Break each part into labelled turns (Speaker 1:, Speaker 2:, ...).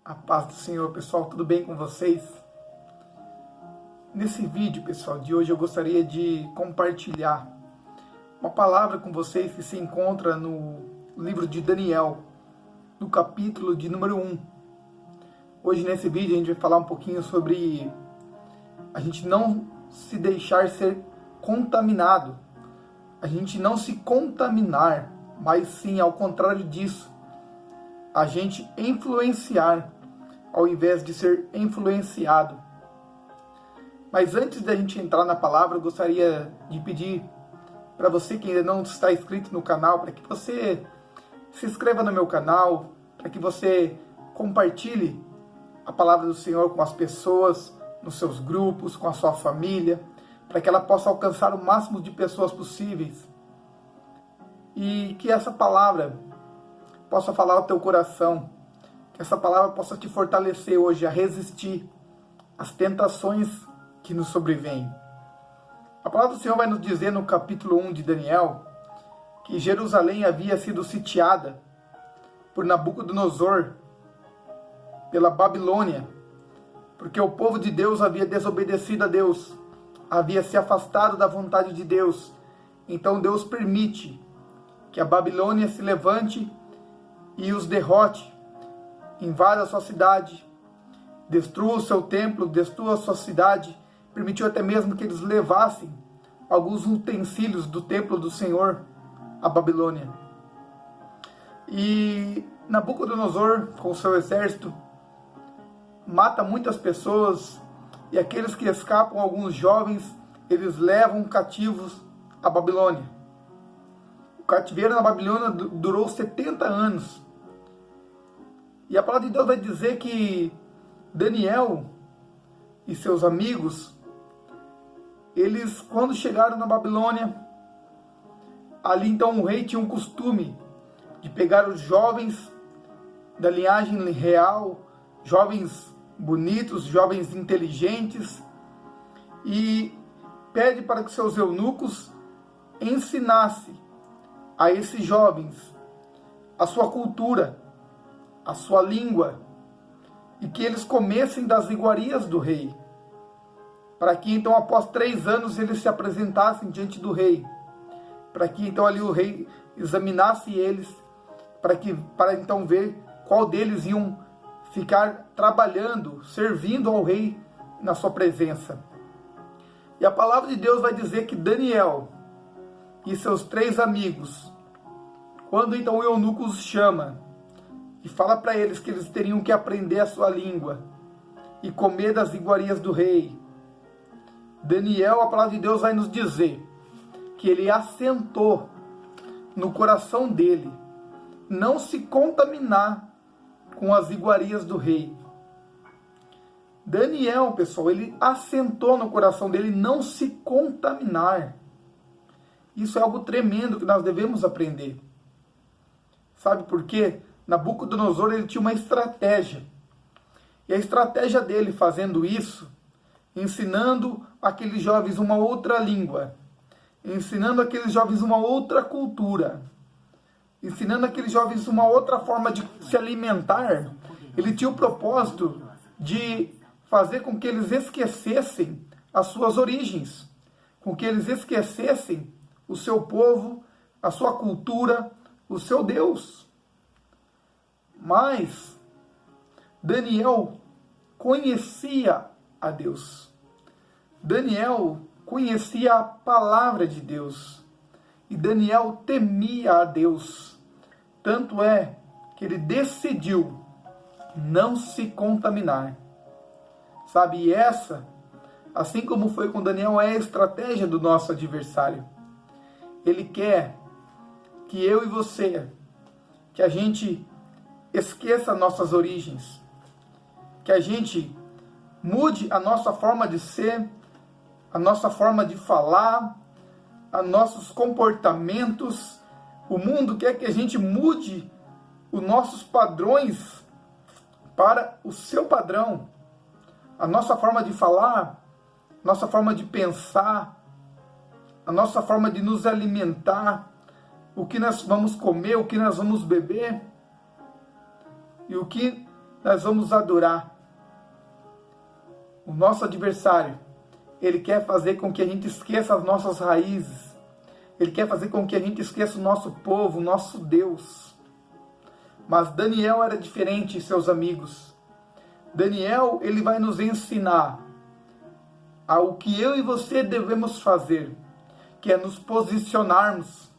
Speaker 1: A paz do Senhor, pessoal, tudo bem com vocês? Nesse vídeo, pessoal, de hoje eu gostaria de compartilhar uma palavra com vocês que se encontra no livro de Daniel, no capítulo de número 1. Hoje, nesse vídeo, a gente vai falar um pouquinho sobre a gente não se deixar ser contaminado, a gente não se contaminar, mas sim, ao contrário disso, a gente influenciar, ao invés de ser influenciado. Mas antes da gente entrar na palavra, eu gostaria de pedir para você que ainda não está inscrito no canal, para que você se inscreva no meu canal, para que você compartilhe a palavra do Senhor com as pessoas, nos seus grupos, com a sua família, para que ela possa alcançar o máximo de pessoas possíveis. E que essa palavra possa falar ao teu coração, que essa palavra possa te fortalecer hoje a resistir às tentações que nos sobrevêm. A palavra do Senhor vai nos dizer no capítulo 1 de Daniel que Jerusalém havia sido sitiada por Nabucodonosor, pela Babilônia, porque o povo de Deus havia desobedecido a Deus, havia se afastado da vontade de Deus. Então Deus permite que a Babilônia se levante e os derrote, invada a sua cidade, destrua o seu templo, destrua a sua cidade, permitiu até mesmo que eles levassem alguns utensílios do templo do Senhor à Babilônia. E Nabucodonosor, com seu exército, mata muitas pessoas, e aqueles que escapam, alguns jovens, eles levam cativos à Babilônia. O cativeiro na Babilônia durou 70 anos. E a palavra de Deus vai dizer que Daniel e seus amigos, eles, quando chegaram na Babilônia, ali então o rei tinha um costume de pegar os jovens da linhagem real, jovens bonitos, jovens inteligentes, e pede para que seus eunucos ensinassem a esses jovens a sua cultura, a sua língua, e que eles comessem das iguarias do rei, para que então após 3 anos eles se apresentassem diante do rei, para que então ali o rei examinasse eles, para então ver qual deles iam ficar trabalhando, servindo ao rei na sua presença. E a palavra de Deus vai dizer que Daniel e seus 3 amigos, quando então o eunuco os chama e fala para eles que eles teriam que aprender a sua língua e comer das iguarias do rei, Daniel, a palavra de Deus vai nos dizer que ele assentou no coração dele não se contaminar com as iguarias do rei. Daniel, pessoal, ele assentou no coração dele não se contaminar. Isso é algo tremendo que nós devemos aprender. Sabe por quê? Nabucodonosor, ele tinha uma estratégia. E a estratégia dele fazendo isso, ensinando aqueles jovens uma outra língua, ensinando aqueles jovens uma outra cultura, ensinando aqueles jovens uma outra forma de se alimentar, ele tinha o propósito de fazer com que eles esquecessem as suas origens, com que eles esquecessem o seu povo, a sua cultura, o seu Deus. Mas Daniel conhecia a Deus. Daniel conhecia a palavra de Deus. E Daniel temia a Deus. Tanto é que ele decidiu não se contaminar. Sabe, e essa, assim como foi com Daniel, é a estratégia do nosso adversário. Ele quer que eu e você, que a gente esqueça nossas origens, que a gente mude a nossa forma de ser, a nossa forma de falar, os nossos comportamentos. O mundo quer que a gente mude os nossos padrões para o seu padrão, a nossa forma de falar, nossa forma de pensar, a nossa forma de nos alimentar, o que nós vamos comer, o que nós vamos beber. E o que nós vamos adorar. O nosso adversário, ele quer fazer com que a gente esqueça as nossas raízes. Ele quer fazer com que a gente esqueça o nosso povo, o nosso Deus. Mas Daniel era diferente, seus amigos. Daniel, ele vai nos ensinar ao que eu e você devemos fazer, que é nos posicionarmos,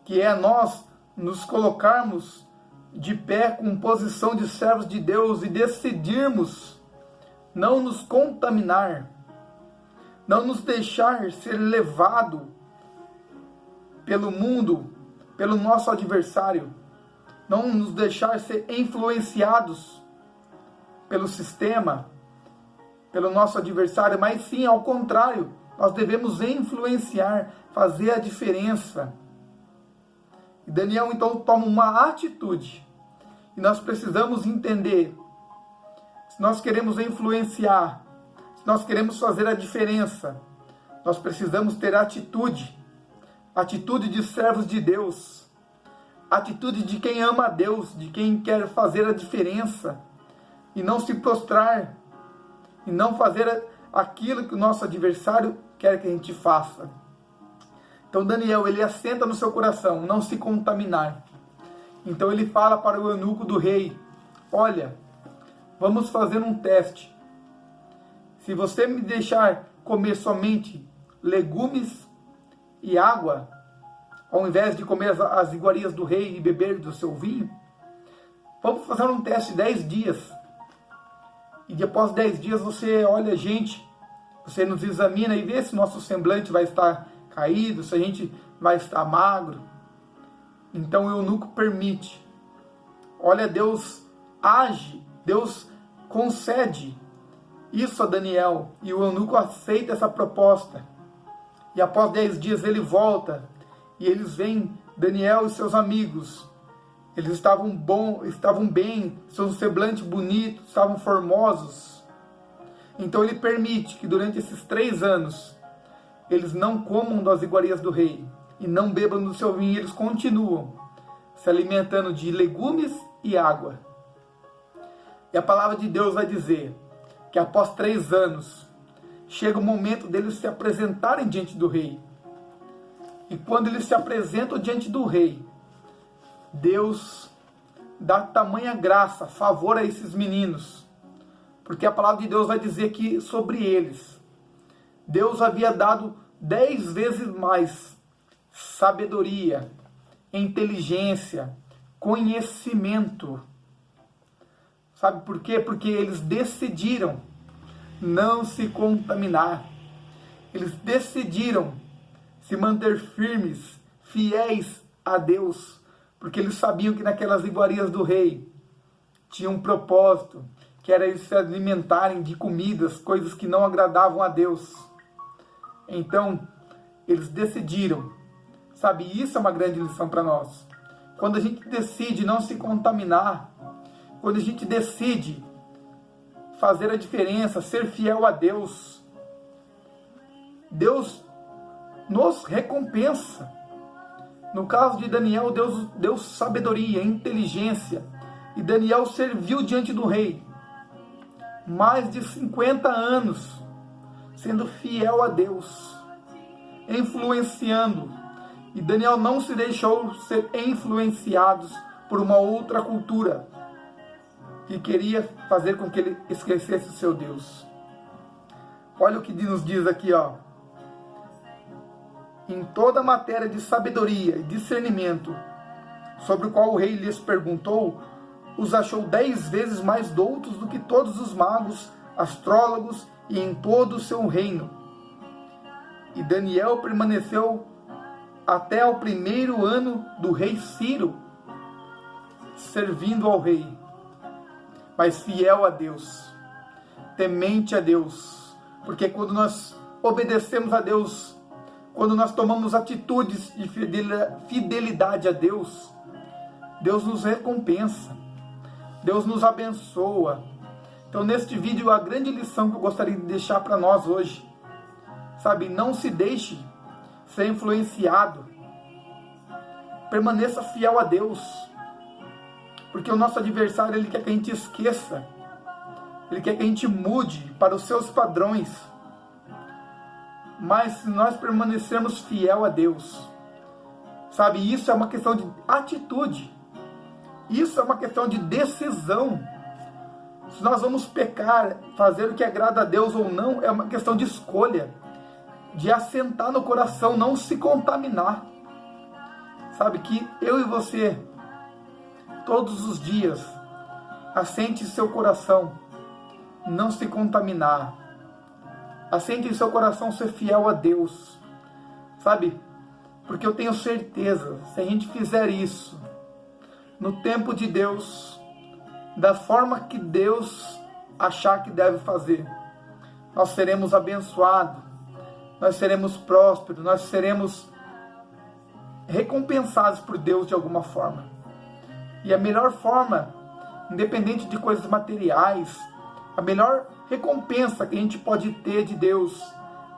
Speaker 1: que é nós nos colocarmos de pé com posição de servos de Deus e decidirmos não nos contaminar, não nos deixar ser levado pelo mundo, pelo nosso adversário, não nos deixar ser influenciados pelo sistema, pelo nosso adversário, mas sim, ao contrário, nós devemos influenciar, fazer a diferença. E Daniel então toma uma atitude, e nós precisamos entender, se nós queremos influenciar, se nós queremos fazer a diferença, nós precisamos ter atitude de servos de Deus, atitude de quem ama a Deus, de quem quer fazer a diferença, e não se prostrar, e não fazer aquilo que o nosso adversário quer que a gente faça. Então Daniel, ele assenta no seu coração, não se contaminar. Então ele fala para o eunuco do rei, olha, vamos fazer um teste. Se você me deixar comer somente legumes e água, ao invés de comer as iguarias do rei e beber do seu vinho, vamos fazer um teste de 10 dias. E após 10 dias você olha a gente, você nos examina e vê se nosso semblante vai estar caído, se a gente vai estar magro. Então o eunuco permite. Olha, Deus age, Deus concede isso a Daniel, e o eunuco aceita essa proposta. E após 10 dias ele volta, e eles veem Daniel e seus amigos. Eles estavam bem, seu semblante bonito, estavam formosos. Então ele permite que durante esses 3 anos, eles não comam das iguarias do rei, e não bebam do seu vinho, eles continuam se alimentando de legumes e água. E a palavra de Deus vai dizer que após 3 anos, chega o momento deles se apresentarem diante do rei. E quando eles se apresentam diante do rei, Deus dá tamanha graça, favor a esses meninos. Porque a palavra de Deus vai dizer que sobre eles, Deus havia dado 10 vezes mais sabedoria, inteligência, conhecimento. Sabe por quê? Porque eles decidiram não se contaminar. Eles decidiram se manter firmes, fiéis a Deus, porque eles sabiam que naquelas iguarias do rei tinha um propósito, que era eles se alimentarem de comidas, coisas que não agradavam a Deus. Então, eles decidiram, sabe, isso é uma grande lição para nós. Quando a gente decide não se contaminar, quando a gente decide fazer a diferença, ser fiel a Deus, Deus nos recompensa. No caso de Daniel, Deus deu sabedoria, inteligência, e Daniel serviu diante do rei mais de 50 anos, sendo fiel a Deus, influenciando. E Daniel não se deixou ser influenciado por uma outra cultura que queria fazer com que ele esquecesse o seu Deus. Olha o que nos diz aqui, ó. Em toda a matéria de sabedoria e discernimento, sobre o qual o rei lhes perguntou, os achou 10 vezes mais doutos do que todos os magos, astrólogos e em todo o seu reino. E Daniel permaneceu até o 1º ano do rei Ciro, servindo ao rei, mas fiel a Deus, temente a Deus, porque quando nós obedecemos a Deus, quando nós tomamos atitudes de fidelidade a Deus, Deus nos recompensa, Deus nos abençoa. Então, neste vídeo, a grande lição que eu gostaria de deixar para nós hoje, sabe, não se deixe ser influenciado, permaneça fiel a Deus, Porque o nosso adversário, ele quer que a gente esqueça. Ele quer que a gente mude para os seus padrões. Mas se nós permanecermos fiel a Deus, sabe, isso é uma questão de atitude. Isso é uma questão de decisão. Se nós vamos pecar, fazer o que agrada a Deus ou não, é uma questão de escolha. De assentar no coração, não se contaminar. Sabe, que eu e você, todos os dias, assente em seu coração, não se contaminar. Assente em seu coração ser fiel a Deus. Sabe, porque eu tenho certeza, se a gente fizer isso, no tempo de Deus, da forma que Deus achar que deve fazer, nós seremos abençoados, nós seremos prósperos, nós seremos recompensados por Deus de alguma forma. E a melhor forma, independente de coisas materiais, a melhor recompensa que a gente pode ter de Deus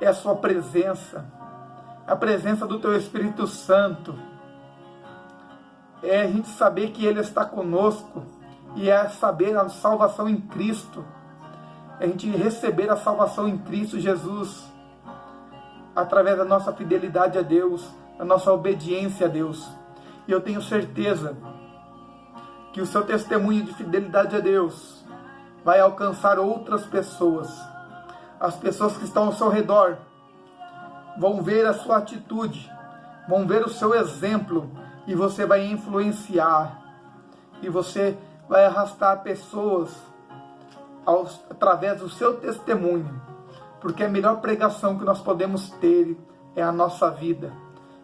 Speaker 1: é a sua presença, a presença do teu Espírito Santo. É a gente saber que Ele está conosco, e é saber a salvação em Cristo. É a gente receber a salvação em Cristo Jesus, através da nossa fidelidade a Deus, da nossa obediência a Deus. E eu tenho certeza que o seu testemunho de fidelidade a Deus vai alcançar outras pessoas. As pessoas que estão ao seu redor vão ver a sua atitude, vão ver o seu exemplo, e você vai influenciar, e você vai arrastar pessoas através do seu testemunho, porque a melhor pregação que nós podemos ter é a nossa vida,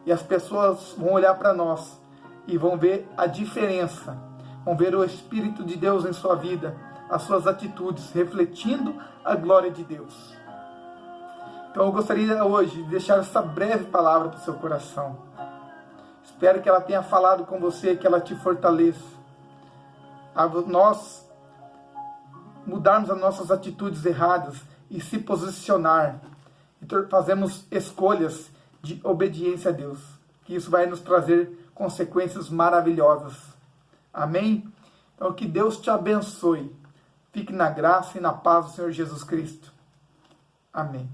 Speaker 1: e as pessoas vão olhar para nós e vão ver a diferença, vão ver o Espírito de Deus em sua vida, as suas atitudes, refletindo a glória de Deus. Então eu gostaria hoje de deixar essa breve palavra para o seu coração. Espero que ela tenha falado com você, que ela te fortaleça. A nós mudarmos as nossas atitudes erradas e se posicionar, e fazermos escolhas de obediência a Deus, que isso vai nos trazer consequências maravilhosas. Amém? Então que Deus te abençoe. Fique na graça e na paz do Senhor Jesus Cristo. Amém.